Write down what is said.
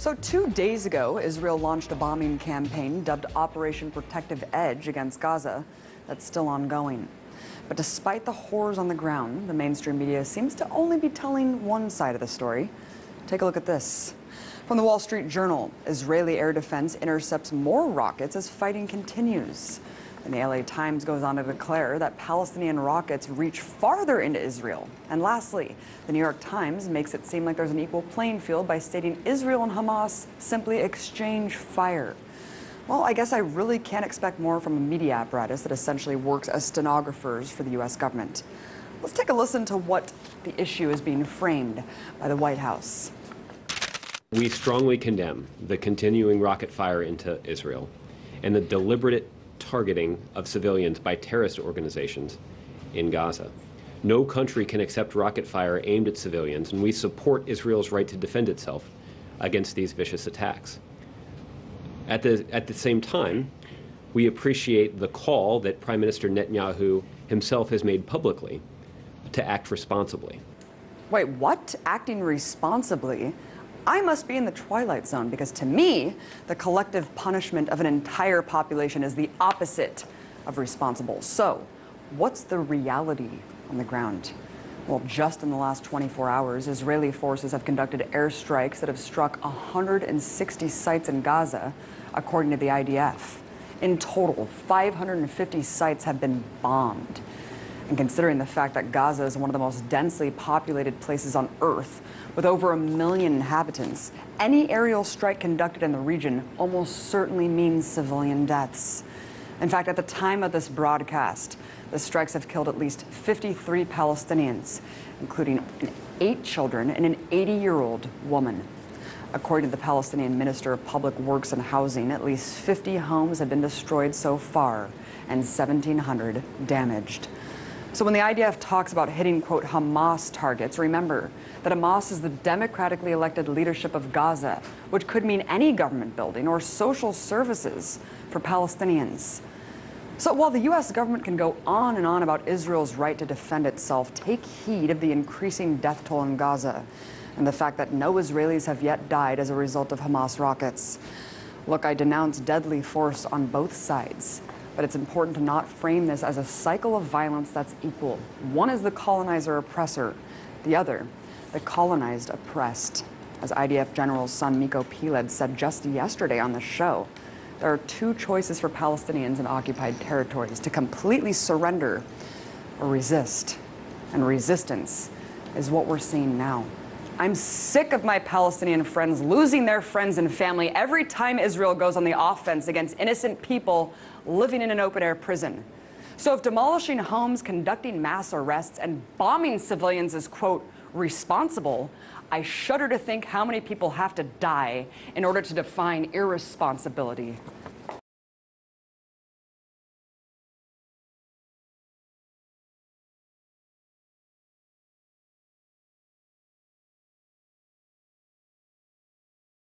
So 2 days ago, Israel launched a bombing campaign dubbed Operation Protective Edge against Gaza that's still ongoing. But despite the horrors on the ground, the mainstream media seems to only be telling one side of the story. Take a look at this. From the Wall Street Journal, Israeli air defense intercepts more rockets as fighting continues. And the LA Times goes on to declare that Palestinian rockets reach farther into Israel. And lastly, the New York Times makes it seem like there's an equal playing field by stating Israel and Hamas simply exchange fire. Well, I guess I really can't expect more from a media apparatus that essentially works as stenographers for the U.S. government. Let's take a listen to what the issue is being framed by the White House. We strongly condemn the continuing rocket fire into Israel and the deliberate targeting of civilians by terrorist organizations in Gaza. No country can accept rocket fire aimed at civilians, and we support Israel's right to defend itself against these vicious attacks. At the same time, we appreciate the call that Prime Minister Netanyahu himself has made publicly to act responsibly. Wait, what? Acting responsibly? I must be in the twilight zone, because to me, the collective punishment of an entire population is the opposite of responsible. So, what's the reality on the ground? Well, just in the last 24 hours, Israeli forces have conducted airstrikes that have struck 160 sites in Gaza, according to the IDF. In total, 550 sites have been bombed. And considering the fact that Gaza is one of the most densely populated places on Earth, with over 1 million inhabitants, any aerial strike conducted in the region almost certainly means civilian deaths. In fact, at the time of this broadcast, the strikes have killed at least 53 Palestinians, including 8 children and an 80-year-old woman. According to the Palestinian Minister of Public Works and Housing, at least 50 homes have been destroyed so far and 1,700 damaged. So when the IDF talks about hitting, quote, Hamas targets, remember that Hamas is the democratically elected leadership of Gaza, which could mean any government building or social services for Palestinians. So while the U.S. government can go on and on about Israel's right to defend itself, take heed of the increasing death toll in Gaza and the fact that no Israelis have yet died as a result of Hamas rockets. Look, I denounce deadly force on both sides. But it's important to not frame this as a cycle of violence that's equal. One is the colonizer-oppressor, the other, the colonized oppressed. As IDF General's son Miko Piled said just yesterday on the show, there are 2 choices for Palestinians in occupied territories: to completely surrender or resist. And resistance is what we're seeing now. I'm sick of my Palestinian friends losing their friends and family every time Israel goes on the offense against innocent people living in an open-air prison. So if demolishing homes, conducting mass arrests, and bombing civilians is, quote, responsible, I shudder to think how many people have to die in order to define irresponsibility.